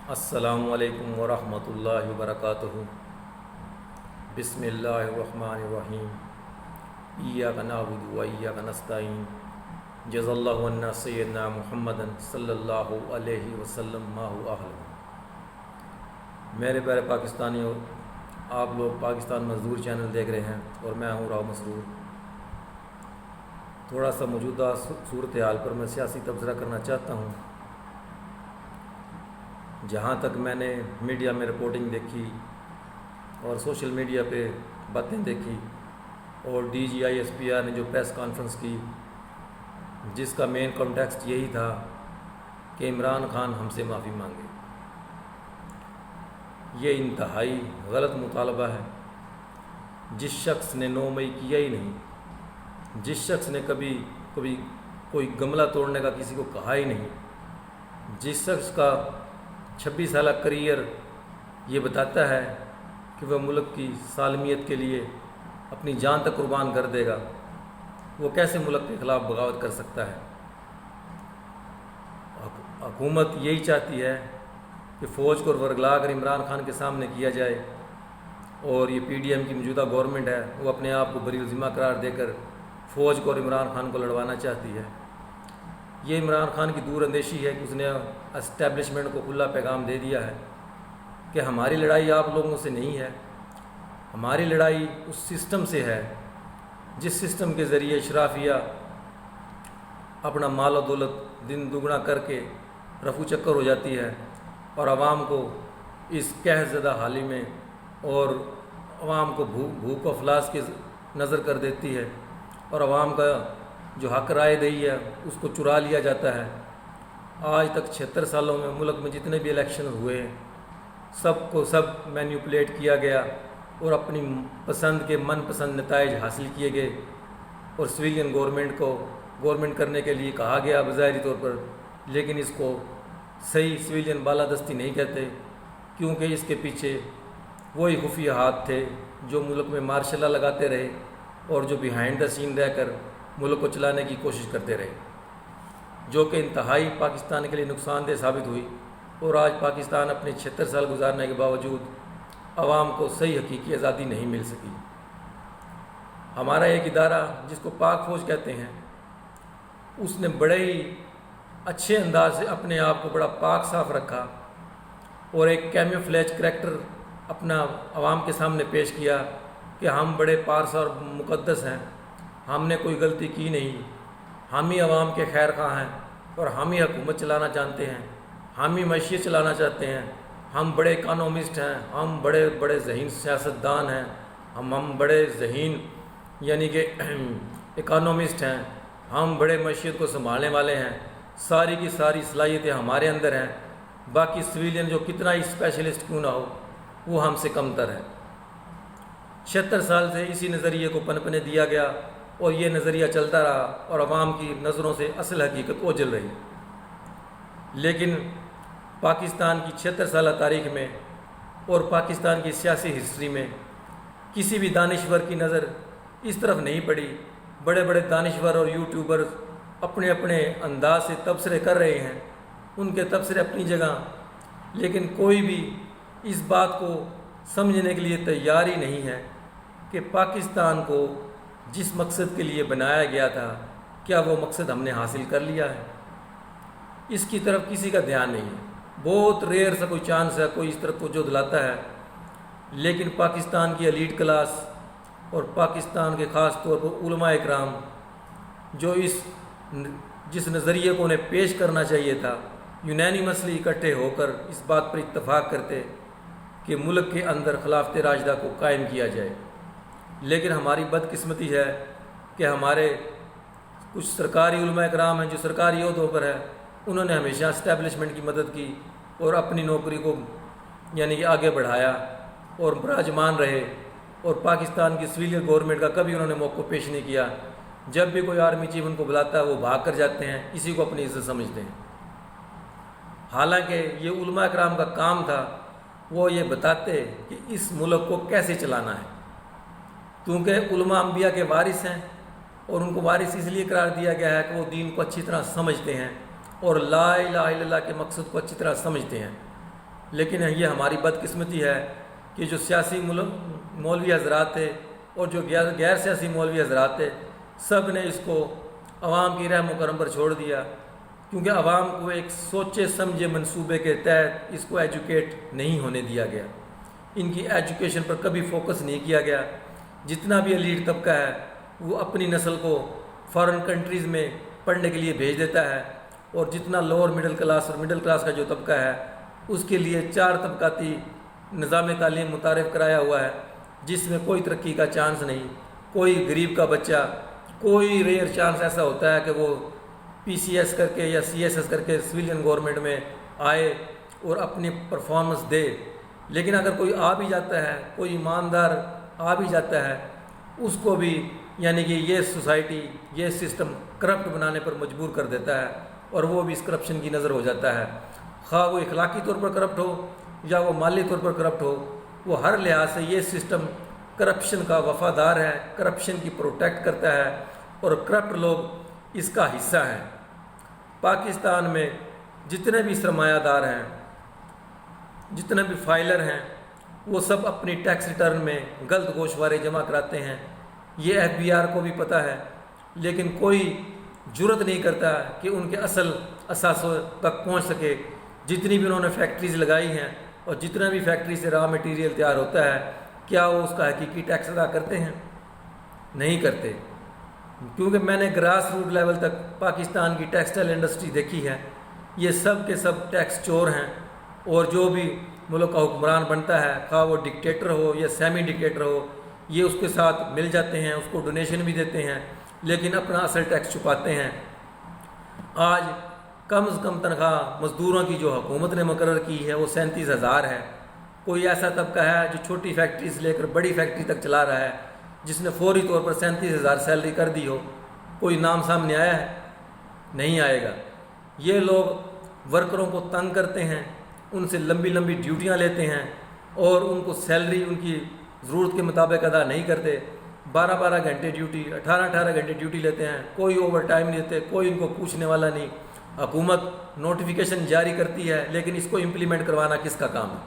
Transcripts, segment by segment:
السلام علیکم ورحمۃ اللہ وبرکاتہ۔ بسم اللہ الرحمن الرحیم۔ ایاک نعبد و ایاک نستعین۔ جزا اللہ عنا سیدنا محمد صلی اللہ علیہ وسلم ما هو اہل۔ میرے پیارے پاکستانیوں، آپ لوگ پاکستان مزدور چینل دیکھ رہے ہیں اور میں ہوں راؤ مسرور۔ تھوڑا سا موجودہ صورتحال پر میں سیاسی تبصرہ کرنا چاہتا ہوں۔ جہاں تک میں نے میڈیا میں رپورٹنگ دیکھی اور سوشل میڈیا پہ باتیں دیکھی اور D G I S P R نے جو پریس کانفرنس کی، جس کا مین کانٹیکسٹ یہی تھا کہ عمران خان ہم سے معافی مانگے، یہ انتہائی غلط مطالبہ ہے۔ جس شخص نے 9 مئی کیا ہی نہیں، جس شخص نے کبھی کوئی گملہ توڑنے کا کسی کو کہا ہی نہیں، جس شخص کا 26 سالہ کریئر یہ بتاتا ہے کہ وہ ملک کی سالمیت کے لیے اپنی جان تک قربان کر دے گا، وہ کیسے ملک کے خلاف بغاوت کر سکتا ہے؟ حکومت یہی چاہتی ہے کہ فوج کو ورگلا کر عمران خان کے سامنے کیا جائے، اور یہ پی ڈی ایم کی موجودہ گورنمنٹ ہے، وہ اپنے آپ کو بری الذمہ قرار دے کر فوج کو اور عمران خان کو لڑوانا چاہتی ہے۔ یہ عمران خان کی دور اندیشی ہے کہ اس نے اسٹیبلشمنٹ کو کھلا پیغام دے دیا ہے کہ ہماری لڑائی آپ لوگوں سے نہیں ہے، ہماری لڑائی اس سسٹم سے ہے جس سسٹم کے ذریعے اشرافیہ اپنا مال و دولت دن دگنا کر کے رفو چکر ہو جاتی ہے اور عوام کو اس قحط زدہ حالی میں اور عوام کو بھوک و افلاس کی نظر کر دیتی ہے، اور عوام کا جو حق رائے دہی ہے اس کو چرا لیا جاتا ہے۔ آج تک 76 سالوں میں ملک میں جتنے بھی الیکشن ہوئے ہیں سب کو مینیپولیٹ کیا گیا اور اپنی پسند کے من پسند نتائج حاصل کیے گئے، اور سویلین گورنمنٹ کو گورنمنٹ کرنے کے لیے کہا گیا بظاہری طور پر، لیکن اس کو صحیح سویلین بالادستی نہیں کہتے، کیونکہ اس کے پیچھے وہی خفیہ ہاتھ تھے جو ملک میں مارشل لا لگاتے رہے اور جو بیہائنڈ دا سین رہ کر ملک کو چلانے کی کوشش کرتے رہے، جو کہ انتہائی پاکستان کے لیے نقصان دہ ثابت ہوئی، اور آج پاکستان اپنے 76 سال گزارنے کے باوجود عوام کو صحیح حقیقی آزادی نہیں مل سکی۔ ہمارا ایک ادارہ جس کو پاک فوج کہتے ہیں، اس نے بڑے ہی اچھے انداز سے اپنے آپ کو بڑا پاک صاف رکھا اور ایک کیموفلیج کریکٹر اپنا عوام کے سامنے پیش کیا کہ ہم بڑے پارسا اور مقدس ہیں، ہم نے کوئی غلطی کی نہیں، ہم ہی عوام کے خیر خواہ ہیں اور ہم ہی حکومت چلانا جانتے ہیں، ہم ہی معیشت چلانا چاہتے ہیں، ہم بڑے اکانومسٹ ہیں، ہم بڑے بڑے ذہین سیاستدان ہیں، ہم بڑے ذہین یعنی کہ اکانومسٹ ہیں، ہم بڑے معیشت کو سنبھالنے والے ہیں، ساری کی ساری صلاحیتیں ہمارے اندر ہیں، باقی سویلین جو کتنا ہی اسپیشلسٹ کیوں نہ ہو وہ ہم سے کم تر ہے۔ 76 سال سے اسی نظریے کو پنپنے دیا گیا اور یہ نظریہ چلتا رہا اور عوام کی نظروں سے اصل حقیقت اوجھل رہی، لیکن پاکستان کی 76 سالہ تاریخ میں اور پاکستان کی سیاسی ہسٹری میں کسی بھی دانشور کی نظر اس طرف نہیں پڑی۔ بڑے بڑے دانشور اور یوٹیوبرز اپنے اپنے انداز سے تبصرے کر رہے ہیں، ان کے تبصرے اپنی جگہ، لیکن کوئی بھی اس بات کو سمجھنے کے لیے تیار ہی نہیں ہے کہ پاکستان کو جس مقصد کے لیے بنایا گیا تھا کیا وہ مقصد ہم نے حاصل کر لیا ہے؟ اس کی طرف کسی کا دھیان نہیں ہے۔ بہت ریئر سا کوئی چانس ہے کوئی اس طرف توجہ دلاتا ہے، لیکن پاکستان کی ایلیٹ کلاس اور پاکستان کے خاص طور پر علماء اکرام جو جس نظریے کو انہیں پیش کرنا چاہیے تھا، یونینیمسلی اکٹھے ہو کر اس بات پر اتفاق کرتے کہ ملک کے اندر خلافت راشدہ کو قائم کیا جائے، لیکن ہماری بدقسمتی ہے کہ ہمارے کچھ سرکاری علماء اکرام ہیں جو سرکاری عہدوں پر ہے، انہوں نے ہمیشہ اسٹیبلشمنٹ کی مدد کی اور اپنی نوکری کو یعنی کہ آگے بڑھایا اور براجمان رہے، اور پاکستان کی سویلین گورنمنٹ کا کبھی انہوں نے موقع پیش نہیں کیا۔ جب بھی کوئی آرمی چیف ان کو بلاتا ہے وہ بھاگ کر جاتے ہیں، اسی کو اپنی عزت سمجھتے ہیں، حالانکہ یہ علماء اکرام کا کام تھا وہ یہ بتاتے کہ اس ملک کو کیسے چلانا ہے، کیونکہ علماء انبیاء کے وارث ہیں اور ان کو وارث اس لیے قرار دیا گیا ہے کہ وہ دین کو اچھی طرح سمجھتے ہیں اور لا الہ الا اللہ کے مقصد کو اچھی طرح سمجھتے ہیں۔ لیکن یہ ہماری بدقسمتی ہے کہ جو سیاسی مولوی حضرات تھے اور جو غیر سیاسی مولوی حضرات تھے، سب نے اس کو عوام کی رحم و کرم پر چھوڑ دیا، کیونکہ عوام کو ایک سوچے سمجھے منصوبے کے تحت اس کو ایجوکیٹ نہیں ہونے دیا گیا، ان کی ایجوکیشن پر کبھی فوکس نہیں کیا گیا۔ جتنا بھی ایلیٹ طبقہ ہے وہ اپنی نسل کو فارن کنٹریز میں پڑھنے کے لیے بھیج دیتا ہے، اور جتنا لوور مڈل کلاس اور مڈل کلاس کا جو طبقہ ہے اس کے لیے 4 طبقاتی نظام تعلیم متعارف کرایا ہوا ہے، جس میں کوئی ترقی کا چانس نہیں۔ کوئی غریب کا بچہ، کوئی ریئر چانس ایسا ہوتا ہے کہ وہ PCS کر کے یا CSS کر کے سویلین گورنمنٹ میں آئے اور اپنی پرفارمنس دے، لیکن اگر کوئی آ بھی جاتا ہے، کوئی ایماندار آ بھی جاتا ہے، اس کو بھی یعنی کہ یہ سوسائٹی، یہ سسٹم کرپٹ بنانے پر مجبور کر دیتا ہے، اور وہ بھی اس کرپشن کی نظر ہو جاتا ہے، خواہ وہ اخلاقی طور پر کرپٹ ہو یا وہ مالی طور پر کرپٹ ہو، وہ ہر لحاظ سے یہ سسٹم کرپشن کا وفادار ہے، کرپشن کی پروٹیکٹ کرتا ہے، اور کرپٹ لوگ اس کا حصہ ہیں۔ پاکستان میں جتنے بھی سرمایہ دار ہیں، جتنے بھی فائلر ہیں، وہ سب اپنی ٹیکس ریٹرن میں غلط گوشوارے جمع کراتے ہیں۔ یہ FBR کو بھی پتہ ہے، لیکن کوئی جرت نہیں کرتا کہ ان کے اصل اثاثوں تک پہنچ سکے۔ جتنی بھی انہوں نے فیکٹریز لگائی ہیں اور جتنا بھی فیکٹری سے را مٹیریل تیار ہوتا ہے، کیا وہ اس کا حقیقی ٹیکس ادا کرتے ہیں؟ نہیں کرتے، کیونکہ میں نے گراس روٹ لیول تک پاکستان کی ٹیکسٹائل انڈسٹری دیکھی ہے، یہ سب کے سب ٹیکس چور ہیں، اور جو بھی ملک کا حکمران بنتا ہے، خواہ وہ ڈکٹیٹر ہو یا سیمی ڈکٹیٹر ہو، یہ اس کے ساتھ مل جاتے ہیں، اس کو ڈونیشن بھی دیتے ہیں، لیکن اپنا اصل ٹیکس چھپاتے ہیں۔ آج کم از کم تنخواہ مزدوروں کی جو حکومت نے مقرر کی ہے وہ 37,000 ہے۔ کوئی ایسا طبقہ ہے جو چھوٹی فیکٹری سے لے کر بڑی فیکٹری تک چلا رہا ہے جس نے فوری طور پر 37,000 سیلری کر دی ہو؟ کوئی نام سامنے آیا ہے؟ نہیں آئے گا۔ یہ لوگ ورکروں کو تنگ کرتے ہیں، ان سے لمبی لمبی ڈیوٹیاں لیتے ہیں، اور ان کو سیلری ان کی ضرورت کے مطابق ادا نہیں کرتے۔ 12 گھنٹے ڈیوٹی، 18 گھنٹے ڈیوٹی لیتے ہیں، کوئی اوور ٹائم نہیں دیتے، کوئی ان کو پوچھنے والا نہیں۔ حکومت نوٹیفیکیشن جاری کرتی ہے، لیکن اس کو امپلیمنٹ کروانا کس کا کام ہے؟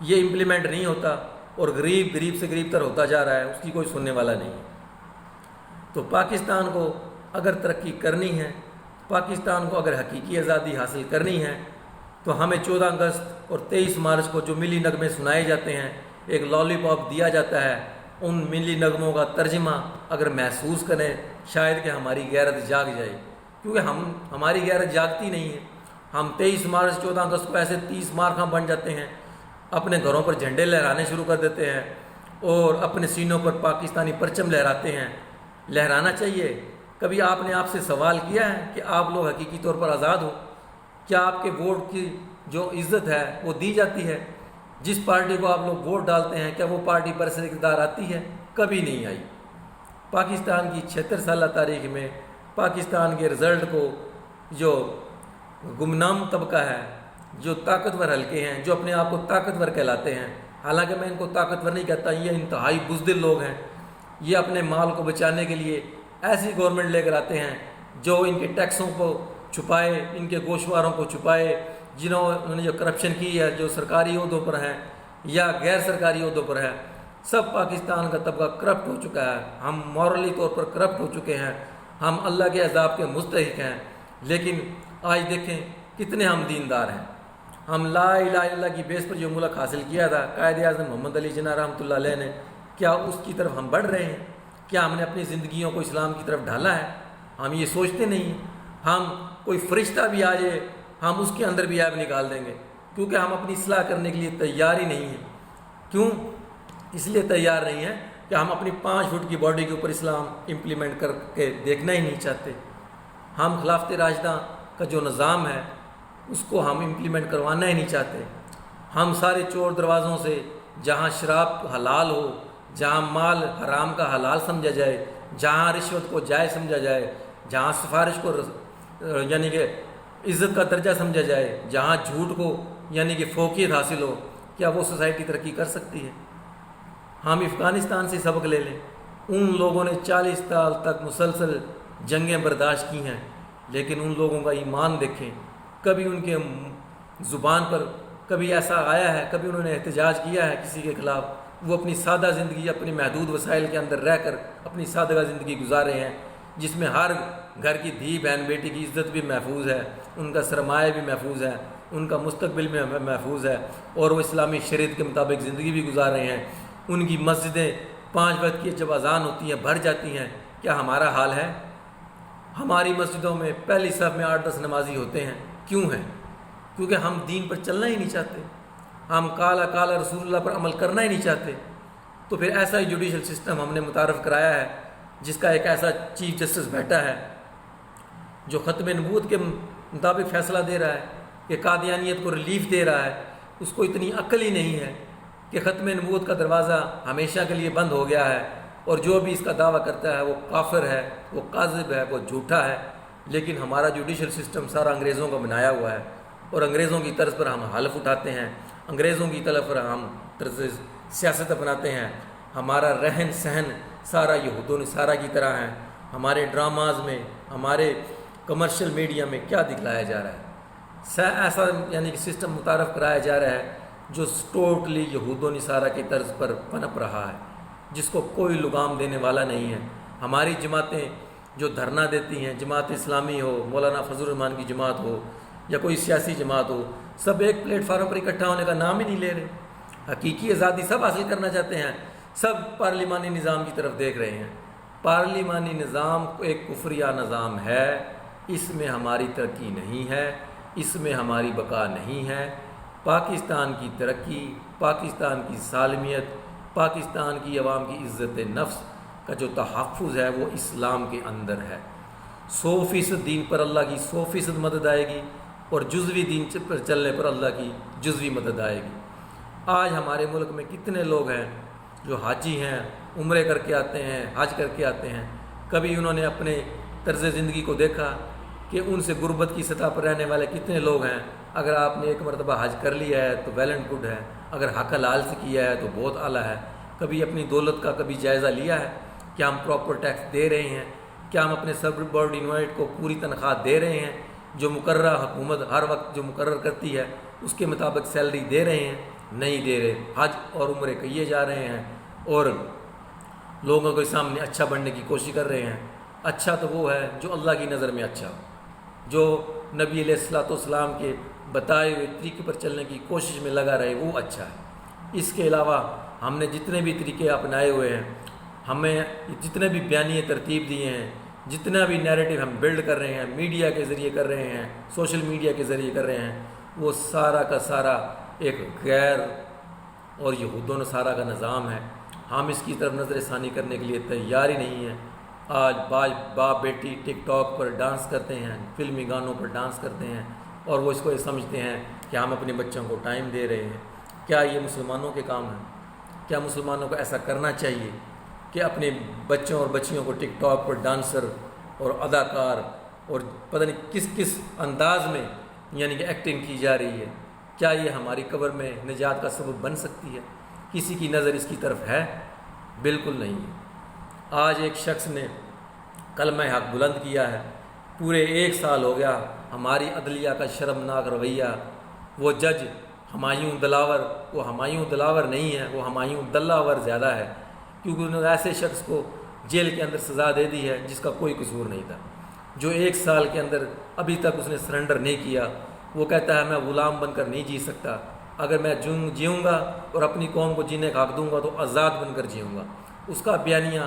یہ امپلیمنٹ نہیں ہوتا، اور غریب سے غریب تر ہوتا جا رہا ہے، اس کی کوئی سننے والا نہیں ہے۔ تو پاکستان کو اگر ترقی کرنی ہے، پاکستان کو اگر حقیقی آزادی حاصل کرنی ہے، تو ہمیں 14 اگست اور 23 مارچ کو جو ملی نغمے سنائے جاتے ہیں، ایک لالی پاپ دیا جاتا ہے، ان ملی نغموں کا ترجمہ اگر محسوس کریں، شاید کہ ہماری غیرت جاگ جائے، کیونکہ ہماری غیرت جاگتی نہیں ہے۔ ہم 23 مارچ 14 اگست کو ایسے 30 مارخاں بن جاتے ہیں، اپنے گھروں پر جھنڈے لہرانے شروع کر دیتے ہیں، اور اپنے سینوں پر پاکستانی پرچم لہراتے ہیں۔ لہرانا چاہیے۔ کبھی آپ نے آپ سے سوال کیا ہے کہ آپ لوگ حقیقی طور پر آزاد ہو؟ کیا آپ کے ووٹ کی جو عزت ہے وہ دی جاتی ہے؟ جس پارٹی کو آپ لوگ ووٹ ڈالتے ہیں، کیا وہ پارٹی برسر اقتدار آتی ہے؟ کبھی نہیں آئی۔ پاکستان کی 76 سالہ تاریخ میں پاکستان کے رزلٹ کو جو گمنام طبقہ ہے، جو طاقتور حلقے ہیں، جو اپنے آپ کو طاقتور کہلاتے ہیں، حالانکہ میں ان کو طاقتور نہیں کہتا، یہ انتہائی بزدل لوگ ہیں۔ یہ اپنے مال کو بچانے کے لیے ایسی گورنمنٹ لے کر آتے ہیں جو ان کے ٹیکسوں کو چھپائے، ان کے گوشواروں کو چھپائے، انہوں نے جو کرپشن کی ہے، جو سرکاری عہدوں پر ہیں یا غیر سرکاری عہدوں پر ہے۔ سب پاکستان کا طبقہ کرپٹ ہو چکا ہے، ہم مورلی طور پر کرپٹ ہو چکے ہیں، ہم اللہ کے عذاب کے مستحق ہیں۔ لیکن آج دیکھیں کتنے ہم دیندار ہیں۔ ہم لا الہ الا اللہ کی بیس پر جو ملک حاصل کیا تھا قائد اعظم محمد علی جناح رحمۃ اللہ علیہ نے، کیا اس کی طرف ہم بڑھ رہے ہیں؟ کیا ہم نے اپنی زندگیوں کو اسلام کی طرف ڈھالا ہے؟ ہم یہ سوچتے نہیں ہیں۔ ہم کوئی فرشتہ بھی آ جائے، ہم اس کے اندر بھی عیب نکال دیں گے، کیونکہ ہم اپنی اصلاح کرنے کے لیے تیار ہی نہیں ہیں۔ کیوں اس لیے تیار نہیں ہیں کہ ہم اپنی 5 فٹ کی باڈی کے اوپر اسلام امپلیمنٹ کر کے دیکھنا ہی نہیں چاہتے۔ ہم خلافت راشدہ کا جو نظام ہے اس کو ہم امپلیمنٹ کروانا ہی نہیں چاہتے۔ ہم سارے چور دروازوں سے، جہاں شراب حلال ہو، جہاں مال حرام کا حلال سمجھا جائے، جہاں رشوت کو جائز سمجھا جائے، جہاں سفارش کو یعنی کہ عزت کا درجہ سمجھا جائے، جہاں جھوٹ کو یعنی کہ فوقیت حاصل ہو، کیا وہ سوسائٹی ترقی کر سکتی ہے؟ ہم افغانستان سے سبق لے لیں۔ ان لوگوں نے 40 سال تک مسلسل جنگیں برداشت کی ہیں، لیکن ان لوگوں کا ایمان دیکھیں، کبھی ان کے زبان پر کبھی ایسا آیا ہے، کبھی انہوں نے احتجاج کیا ہے کسی کے خلاف؟ وہ اپنی سادہ زندگی اپنی محدود وسائل کے اندر رہ کر اپنی سادہ زندگی گزار رہے ہیں، جس میں ہر گھر کی دھی بہن بیٹی کی عزت بھی محفوظ ہے، ان کا سرمایہ بھی محفوظ ہے، ان کا مستقبل بھی محفوظ ہے، اور وہ اسلامی شریعت کے مطابق زندگی بھی گزار رہے ہیں۔ ان کی مسجدیں 5 وقت کی جب اذان ہوتی ہیں بھر جاتی ہیں۔ کیا ہمارا حال ہے؟ ہماری مسجدوں میں پہلی صف میں 8-10 نمازی ہوتے ہیں۔ کیوں ہیں؟ کیونکہ ہم دین پر چلنا ہی نہیں چاہتے، ہم کالا کالا رسول اللہ پر عمل کرنا ہی نہیں چاہتے۔ تو پھر ایسا ہی جوڈیشل سسٹم ہم نے متعارف کرایا ہے، جس کا ایک ایسا چیف جسٹس بیٹھا ہے جو ختم نبوت کے مطابق فیصلہ دے رہا ہے کہ قادیانیت کو ریلیف دے رہا ہے۔ اس کو اتنی عقل ہی نہیں ہے کہ ختم نبوت کا دروازہ ہمیشہ کے لیے بند ہو گیا ہے، اور جو بھی اس کا دعویٰ کرتا ہے وہ کافر ہے، وہ کاذب ہے، وہ جھوٹا ہے۔ لیکن ہمارا جوڈیشل سسٹم سارا انگریزوں کا بنایا ہوا ہے، اور انگریزوں کی طرز پر ہم حلف اٹھاتے ہیں، انگریزوں کی طرف پر ہم طرز سیاست اپناتے ہیں۔ ہمارا رہن سہن سارا یہود و نصارہ کی طرح ہے۔ ہمارے ڈراماز میں، ہمارے کمرشل میڈیا میں کیا دکھلایا جا رہا ہے؟ ایسا یعنی کہ سسٹم متعارف کرایا جا رہا ہے جو ٹوٹلی یہود و نصارہ کی طرز پر پنپ رہا ہے، جس کو کوئی لگام دینے والا نہیں ہے۔ ہماری جماعتیں جو دھرنا دیتی ہیں، جماعت اسلامی ہو، مولانا فضل الرحمان کی جماعت ہو، یا کوئی سیاسی جماعت ہو، سب ایک پلیٹ فارم پر اکٹھا ہونے کا نام ہی نہیں لے رہے۔ حقیقی آزادی سب حاصل کرنا چاہتے ہیں، سب پارلیمانی نظام کی طرف دیکھ رہے ہیں۔ پارلیمانی نظام ایک کفریہ نظام ہے، اس میں ہماری ترقی نہیں ہے، اس میں ہماری بقا نہیں ہے۔ پاکستان کی ترقی، پاکستان کی سالمیت، پاکستان کی عوام کی عزت نفس کا جو تحفظ ہے وہ اسلام کے اندر ہے۔ 100% دین پر اللہ کی 100% مدد آئے گی، اور جزوی دین پر چلنے پر اللہ کی جزوی مدد آئے گی۔ آج ہمارے ملک میں کتنے لوگ ہیں جو حاجی ہیں، عمرے کر کے آتے ہیں، حج کر کے آتے ہیں، کبھی انہوں نے اپنے طرز زندگی کو دیکھا کہ ان سے غربت کی سطح پر رہنے والے کتنے لوگ ہیں؟ اگر آپ نے ایک مرتبہ حج کر لیا ہے تو ویل اینڈ گڈ ہے، اگر حق حلال سے کیا ہے تو بہت اعلیٰ ہے۔ کبھی اپنی دولت کا کبھی جائزہ لیا ہے؟ کیا ہم پراپر ٹیکس دے رہے ہیں؟ کیا ہم اپنے سب سبارڈینیٹ کو پوری تنخواہ دے رہے ہیں؟ جو مقررہ حکومت ہر وقت جو مقرر کرتی ہے اس کے مطابق سیلری دے رہے ہیں؟ نہیں دے رہے۔ حج اور عمرے کیے جا رہے ہیں، اور لوگوں کے سامنے اچھا بننے کی کوشش کر رہے ہیں۔ اچھا تو وہ ہے جو اللہ کی نظر میں اچھا، جو نبی علیہ الصلوۃ والسلام کے بتائے ہوئے طریقے پر چلنے کی کوشش میں لگا رہے، وہ اچھا ہے۔ اس کے علاوہ ہم نے جتنے بھی طریقے اپنائے ہوئے ہیں، ہمیں جتنے بھی بیانیے ترتیب دیے ہیں، جتنا بھی نیریٹو ہم بلڈ کر رہے ہیں، میڈیا کے ذریعے کر رہے ہیں، سوشل میڈیا کے ذریعے کر رہے ہیں، وہ سارا کا سارا ایک غیر اور یہود و نصارہ کا نظام ہے۔ ہم اس کی طرف نظر ثانی کرنے کے لیے تیار ہی نہیں ہیں۔ آج باپ بیٹی ٹک ٹاک پر ڈانس کرتے ہیں، فلمی گانوں پر ڈانس کرتے ہیں، اور وہ اس کو یہ سمجھتے ہیں کہ ہم اپنے بچوں کو ٹائم دے رہے ہیں۔ کیا یہ مسلمانوں کے کام ہے؟ کیا مسلمانوں کو ایسا کرنا چاہیے کہ اپنے بچوں اور بچیوں کو ٹک ٹاک پر ڈانسر اور اداکار اور پتہ نہیں کس کس انداز میں یعنی کہ ایکٹنگ کی جا رہی ہے؟ کیا یہ ہماری قبر میں نجات کا سبب بن سکتی ہے؟ کسی کی نظر اس کی طرف ہے؟ بالکل نہیں ہے۔ آج ایک شخص نے کلمہ حق بلند کیا ہے، پورے 1 سال ہو گیا، ہماری عدلیہ کا شرمناک رویہ، وہ جج ہمایوں دلاور، وہ ہمایوں دلاور نہیں ہے، وہ ہمایوں دلاور زیادہ ہے، کیونکہ انہوں نے ایسے شخص کو جیل کے اندر سزا دے دی ہے جس کا کوئی قصور نہیں تھا، جو 1 سال کے اندر ابھی تک اس نے سرنڈر نہیں کیا۔ وہ کہتا ہے میں غلام بن کر نہیں جی سکتا، اگر میں جیوں گا اور اپنی قوم کو جینے کا حق دوں گا تو آزاد بن کر جیوں گا۔ اس کا بیانیہ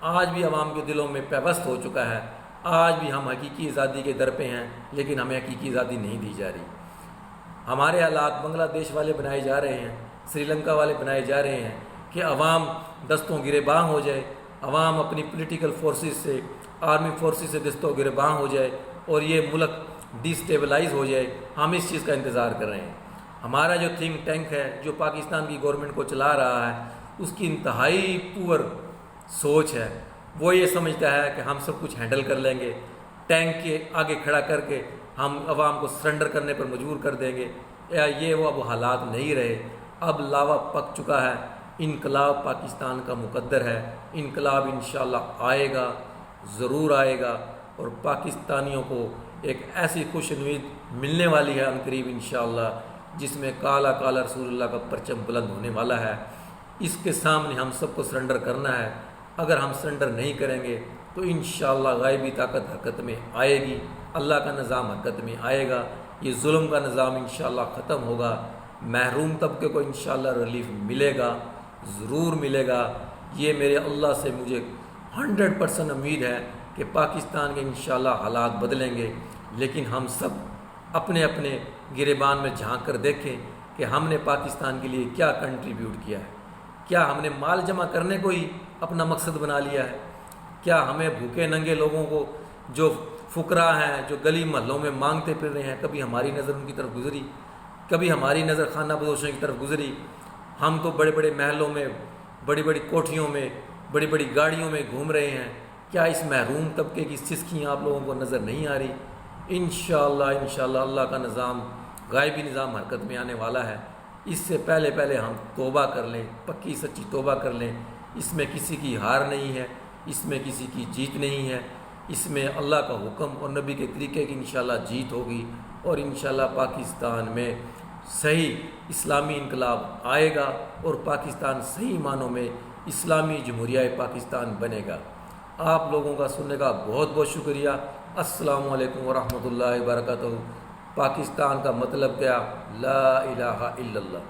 آج بھی عوام کے دلوں میں پیوست ہو چکا ہے۔ آج بھی ہم حقیقی آزادی کے در پہ ہیں، لیکن ہمیں حقیقی آزادی نہیں دی جا رہی۔ ہمارے حالات بنگلہ دیش والے بنائے جا رہے ہیں، سری لنکا والے بنائے جا رہے ہیں کہ عوام دستوں گریباں ہو جائے، عوام اپنی پولیٹیکل فورسز سے، آرمی فورسز سے دستوں گریباں ہو جائے اور یہ ملک ڈی سٹیبلائز ہو جائے۔ ہم اس چیز کا انتظار کر رہے ہیں۔ ہمارا جو تھنک ٹینک ہے جو پاکستان کی گورنمنٹ کو چلا رہا ہے، اس کی انتہائی پور سوچ ہے۔ وہ یہ سمجھتا ہے کہ ہم سب کچھ ہینڈل کر لیں گے، ٹینک کے آگے کھڑا کر کے ہم عوام کو سرنڈر کرنے پر مجبور کر دیں گے۔ یہ وہ اب حالات نہیں رہے، اب لاوا پک چکا ہے۔ انقلاب پاکستان کا مقدر ہے، انقلاب انشاءاللہ آئے گا، ضرور آئے گا، اور پاکستانیوں کو ایک ایسی خوش امید ملنے والی ہے عنقریب انشاءاللہ جس میں کالا کالا رسول اللہ کا پرچم بلند ہونے والا ہے، اس کے سامنے ہم سب کو سرنڈر کرنا ہے۔ اگر ہم سرنڈر نہیں کریں گے تو انشاءاللہ غائبی طاقت حرکت میں آئے گی، اللہ کا نظام حرکت میں آئے گا، یہ ظلم کا نظام انشاءاللہ ختم ہوگا، محروم طبقے کو انشاءاللہ ریلیف ملے گا، ضرور ملے گا۔ یہ میرے اللہ سے مجھے 100% امید ہے کہ پاکستان کے انشاءاللہ حالات بدلیں گے، لیکن ہم سب اپنے اپنے گریبان میں جھانک کر دیکھیں کہ ہم نے پاکستان کے لیے کیا کنٹریبیوٹ کیا ہے۔ کیا ہم نے مال جمع کرنے کو ہی اپنا مقصد بنا لیا ہے؟ کیا ہمیں بھوکے ننگے لوگوں کو جو فقراء ہیں، جو گلی محلوں میں مانگتے پھر رہے ہیں، کبھی ہماری نظر ان کی طرف گزری؟ کبھی ہماری نظر خانہ بدوشوں کی طرف گزری؟ ہم تو بڑے بڑے محلوں میں، بڑی بڑی کوٹھیوں میں، بڑی بڑی گاڑیوں میں گھوم رہے ہیں، کیا اس محروم طبقے کی سسکیاں آپ لوگوں کو نظر نہیں آ رہی؟ انشاءاللہ اللہ کا نظام، غائبی نظام حرکت میں آنے والا ہے۔ اس سے پہلے ہم توبہ کر لیں، پکی سچی توبہ کر لیں۔ اس میں کسی کی ہار نہیں ہے، اس میں کسی کی جیت نہیں ہے، اس میں اللہ کا حکم اور نبی کے طریقے کی انشاءاللہ جیت ہوگی، اور انشاءاللہ پاکستان میں صحیح اسلامی انقلاب آئے گا، اور پاکستان صحیح معنوں میں اسلامی جمہوریہ پاکستان بنے گا۔ آپ لوگوں کا سننے کا بہت بہت شکریہ۔ السلام علیکم ورحمۃ اللہ وبرکاتہ۔ پاکستان کا مطلب کیا؟ لا الہ الا اللہ۔